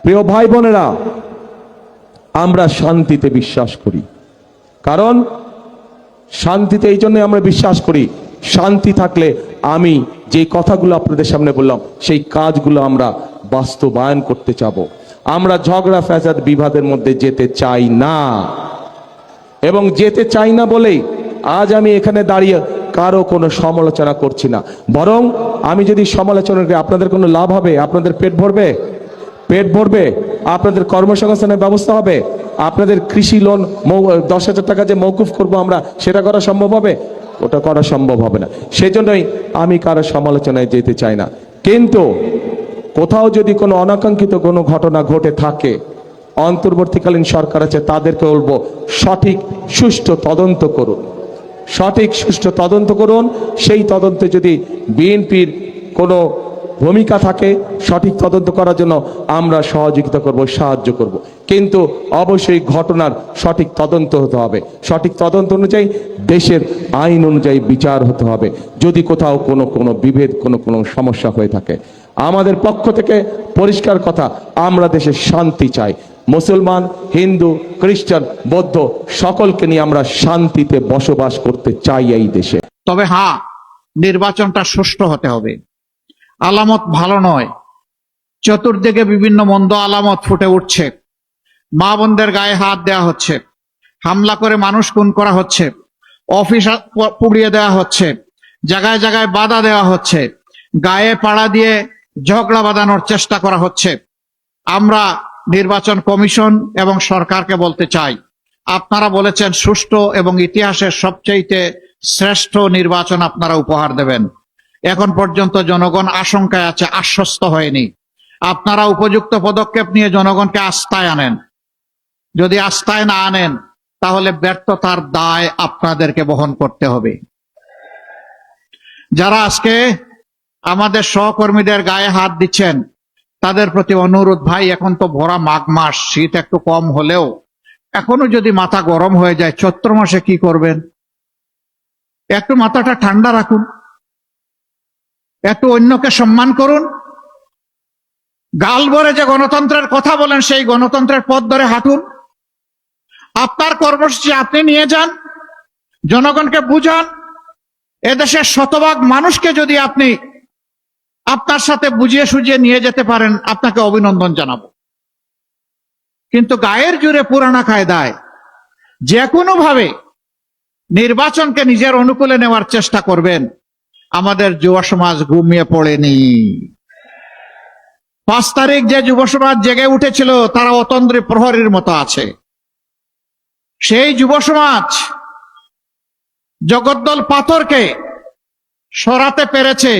প্রিয় ভাই বোনেরা, আমরা শান্তিতে বিশ্বাস করি। কারণ শান্তিতে এই জন্য আমরা বিশ্বাস করি, শান্তি থাকলে আমি যে কথাগুলো আপনাদের সামনে বললাম সেই কাজগুলো আমরা বাস্তবায়ন করতে চাবো। আমরা ঝগড়া ফ্যাসাদ বিবাদের মধ্যে যেতে চাই না, এবং যেতে চাই না বলেই আজ আমি এখানে দাঁড়িয়ে কারো কোনো সমালোচনা করছি না। বরং আমি যদি সমালোচনা করি, আপনাদের কোনো লাভ হবে? আপনাদের পেট ভরবে? পেট ভরবে? আপনাদের কর্মসংস্থানের ব্যবস্থা হবে? আপনাদের কৃষি লোন 10,000 টাকা যে মৌকুফ করবো আমরা, সেটা করা সম্ভব হবে? ওটা করা সম্ভব হবে না। সেজন্যই আমি কারো সমালোচনায় যেতে চাই না। কিন্তু কোথাও যদি কোনো অনাকাঙ্ক্ষিত কোনো ঘটনা ঘটে থাকে, অন্তর্বর্তীকালীন সরকার আছে, তাদেরকে বলবো সঠিক সুষ্ঠু তদন্ত করুন, সঠিক সুষ্ঠু তদন্ত করুন। সেই তদন্তে যদি বিএনপির কোনো ভূমিকা থাকে, সঠিক তদন্ত করার জন্য আমরা সহযোগিতা করব, সাহায্য করব। কিন্তু অবশ্যই ঘটনার সঠিক তদন্ত হতে হবে, সঠিক তদন্ত অনুযায়ী দেশের আইন অনুযায়ী বিচার হতে হবে। যদি কোথাও কোনো বিভেদ, কোনো সমস্যা হয়ে থাকে, আমাদের পক্ষ থেকে পরিষ্কার কথা, আমরা দেশে শান্তি চাই। মুসলমান, হিন্দু, খ্রিস্টান, বৌদ্ধ সকলকে নিয়ে আমরা শান্তিতে বসবাস করতে চাই এই দেশে। তবে হ্যাঁ, নির্বাচনটা সুষ্ঠু হতে হবে। আলামত ভালো নয়, চতুর্দিকে বিভিন্ন মন্দ আলামত ফুটে উঠছে। মা বোনদের গায়ে হাত দেওয়া হচ্ছে, হামলা করে মানুষ খুন করা হচ্ছে, অফিস পুড়িয়ে দেওয়া হচ্ছে, জায়গায় জায়গায় বাধা দেওয়া হচ্ছে, গায়ে পাড়া দিয়ে ঝগড়া বাঁধানোর চেষ্টা করা হচ্ছে। আমরা নির্বাচন কমিশন এবং সরকারকে বলতে চাই, আপনারা বলেছেন সুষ্ঠু এবং ইতিহাসের সবচেয়ে শ্রেষ্ঠ নির্বাচন আপনারা উপহার দেবেন। এখন পর্যন্ত জনগণ আশঙ্কায় আছে, আশ্বস্ত হয়নি। আপনারা উপযুক্ত পদক্ষেপ নিয়ে জনগণকে আস্থায় আনেন। যদি আস্থায় না আনেন, তাহলে ব্যর্থতার দায় আপনাদেরকে বহন করতে হবে। যারা আজকে আমাদের সহকর্মীদের গায়ে হাত দিচ্ছেন, তাদের প্রতি অনুরোধ, ভাই এখন তো ভরা মাঘ মাস, শীত একটু কম হলেও এখনো যদি মাথা গরম হয়ে যায়, চৈত্র মাসে কি করবেন? একটু মাথাটা ঠান্ডা রাখুন, একটু অন্যকে সম্মান করুন। গাল ভরে যে গণতন্ত্রের কথা বলেন, সেই গণতন্ত্রের পথ ধরে হাঁটুন। আপনার কর্মসূচি আপনি নিয়ে যান, জনগণকে বুঝান। এদেশের শতভাগ মানুষকে যদি আপনি আপনার সাথে বুঝিয়ে সুঝিয়ে নিয়ে যেতে পারেন, আপনাকে অভিনন্দন জানাবো। কিন্তু গায়ের জোরে পুরানা কায়দায় যে কোনো ভাবে নির্বাচনকে নিজের অনুকূলে নেওয়ার চেষ্টা করবেন, আমাদের যুব সমাজ ঘুমিয়ে পড়েনি। 5 তারিখ যে যুব সমাজ জেগে উঠেছিল, তারা অতন্দ্রী প্রহরীর মতো আছে। সেই যুব সমাজ জগদ্দল পাথরকে সরাতে পেরেছে।